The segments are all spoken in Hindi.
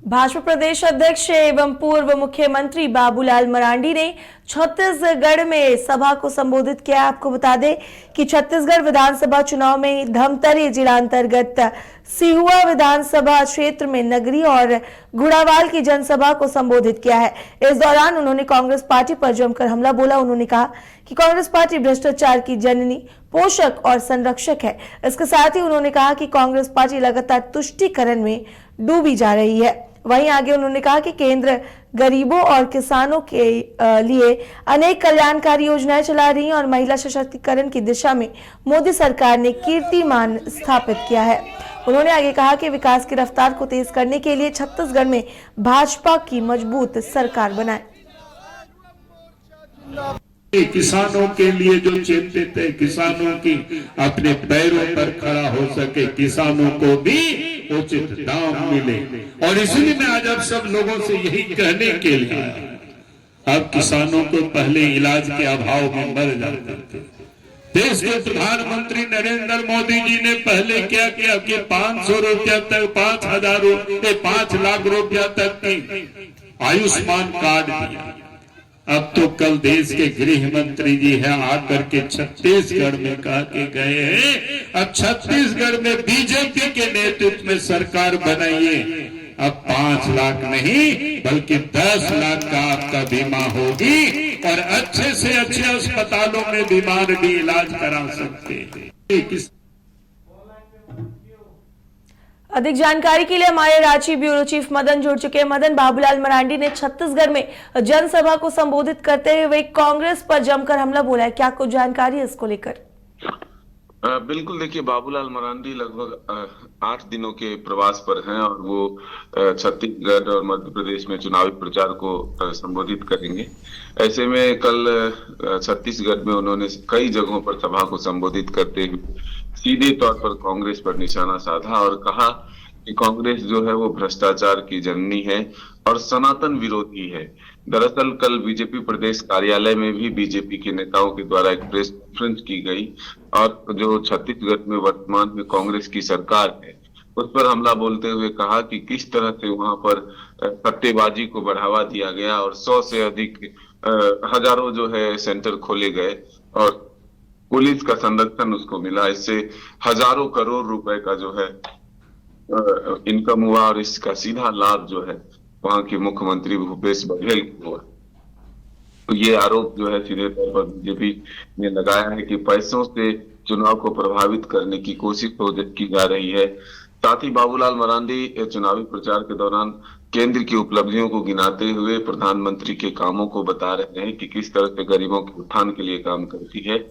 भाजपा प्रदेश अध्यक्ष एवं पूर्व मुख्यमंत्री बाबूलाल मरांडी ने छत्तीसगढ़ में सभा को संबोधित किया। आपको बता दें कि छत्तीसगढ़ विधानसभा चुनाव में धमतरी जिला अंतर्गत सिहुआ विधानसभा क्षेत्र में नगरी और गुड़ावाल की जनसभा को संबोधित किया है। इस दौरान उन्होंने कांग्रेस पार्टी पर जमकर हमला बोला। उन्होंने कहा कि कांग्रेस पार्टी भ्रष्टाचार की जननी, पोषक और संरक्षक है। इसके साथ ही उन्होंने कहा कि कांग्रेस पार्टी लगातार तुष्टीकरण में डूबी जा रही है। वहीं आगे उन्होंने कहा कि केंद्र गरीबों और किसानों के लिए अनेक कल्याणकारी योजनाएं चला रही हैं और महिला सशक्तिकरण की दिशा में मोदी सरकार ने कीर्तिमान स्थापित किया है। उन्होंने आगे कहा कि विकास की रफ्तार को तेज करने के लिए छत्तीसगढ़ में भाजपा की मजबूत सरकार बनाए। किसानों के लिए जो चिंतित है, किसानों की अपने पैरों पर खड़ा हो सके, किसानों को भी उचित दाम मिले। और इसलिए मैं आज आप सब लोगों से यही कहने के लिए आया। अब किसानों को पहले इलाज के अभाव में मर जाते थे। देश के प्रधानमंत्री नरेंद्र मोदी जी ने पहले क्या किया कि 500 रुपया तक, 5 लाख रुपया तक की आयुष्मान कार्ड दिया। अब तो कल देश के गृह मंत्री जी है आकर के छत्तीसगढ़ में कहा के गए हैं, अब छत्तीसगढ़ में बीजेपी के नेतृत्व में सरकार बनाइए। अब 5 लाख नहीं बल्कि 10 लाख का आपका बीमा होगी और अच्छे से अच्छे अस्पतालों में बीमार भी इलाज करा सकते हैं। अधिक जानकारी के लिए हमारे रांची ब्यूरो चीफ मदन जुड़ चुके हैं। मदन, बाबूलाल मरांडी ने छत्तीसगढ़ में जनसभा को संबोधित करते हुए कांग्रेस पर जमकर हमला बोला है। क्या कुछ जानकारी है इसको लेकर? बिल्कुल, देखिए, बाबूलाल मरांडी लगभग 8 दिनों के प्रवास पर हैं और वो छत्तीसगढ़ और मध्य प्रदेश में चुनावी प्रचार को संबोधित करेंगे। ऐसे में कल छत्तीसगढ़ में उन्होंने कई जगहों पर सभा को संबोधित करते हुए सीधे तौर पर कांग्रेस पर निशाना साधा और कहा कि कांग्रेस जो है वो भ्रष्टाचार की जननी है और सनातन विरोधी है। दरअसल कल बीजेपी प्रदेश कार्यालय में भी बीजेपी के नेताओं के द्वारा एक प्रेस कॉन्फ्रेंस की गई और जो छत्तीसगढ़ में वर्तमान में कांग्रेस की सरकार है उस पर हमला बोलते हुए कहा कि किस तरह से वहां पर सट्टेबाजी को बढ़ावा दिया गया और 100 से अधिक हजारों जो है सेंटर खोले गए और पुलिस का संरक्षण उसको मिला। इससे हजारों करोड़ रुपए का जो है इनकम हुआ और इसका सीधा लाभ जो है वहां के मुख्यमंत्री भूपेश बघेल को हुआ। तो ये आरोप जो है सीधे तौर पर बीजेपी ने लगाया है कि पैसों से चुनाव को प्रभावित करने की कोशिश की जा रही है। साथ ही बाबूलाल मरांडी चुनावी प्रचार के दौरान केंद्र की उपलब्धियों को गिनाते हुए प्रधानमंत्री के कामों को बता रहे हैं कि किस तरह से गरीबों के उत्थान के लिए काम करती है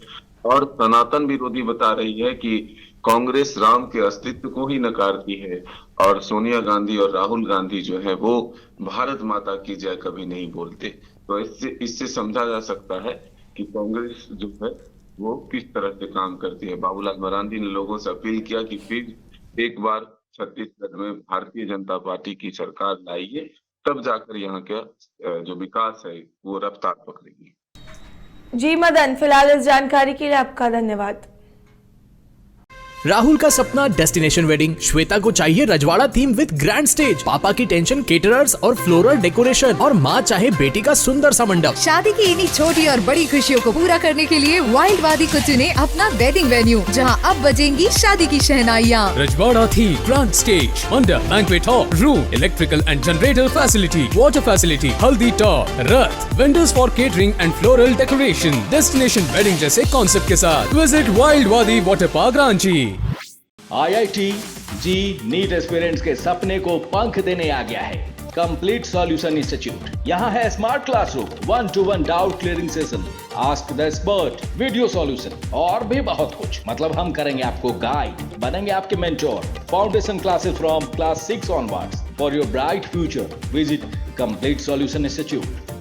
और सनातन विरोधी बता रही है कि कांग्रेस राम के अस्तित्व को ही नकारती है और सोनिया गांधी और राहुल गांधी जो है वो भारत माता की जय कभी नहीं बोलते। तो इससे समझा जा सकता है कि कांग्रेस जो है वो किस तरह से काम करती है। बाबूलाल मरांडी ने लोगों से अपील किया कि फिर एक बार छत्तीसगढ़ में भारतीय जनता पार्टी की सरकार लाइए, तब जाकर यहाँ का जो विकास है वो रफ्तार पकड़ेगी। जी मदन, फिलहाल इस जानकारी के लिए आपका धन्यवाद। राहुल का सपना डेस्टिनेशन वेडिंग, श्वेता को चाहिए रजवाड़ा थीम विद ग्रैंड स्टेज, पापा की टेंशन केटरर्स और फ्लोरल डेकोरेशन और माँ चाहे बेटी का सुंदर सा मंडप। शादी की इन्हीं छोटी और बड़ी खुशियों को पूरा करने के लिए वाइल्ड वादी को चुने अपना वेडिंग वेन्यू, जहां अब बजेंगी शादी की शहनाइयाँ। रजवाड़ा थीम, ग्रैंड स्टेज, मंडप, banquet hall, room, electrical and generator facility, water facility, हल्दी top, Rath, vendors for catering and floral decoration, destination wedding जैसे कॉन्सेप्ट के साथ। विजिट वाइल्ड वादी वाटर पार्क रांची। IIT जी नीट एस्पिरेंट्स के सपने को पंख देने आ गया है कंप्लीट सॉल्यूशन इंस्टीट्यूट। यहाँ है smart classroom, 1-to-1 doubt clearing session, ask the expert, video solution और भी बहुत कुछ। मतलब हम करेंगे आपको गाइड, बनेंगे आपके mentor. Foundation classes from class 6 onwards for your bright future. Visit complete solution institute.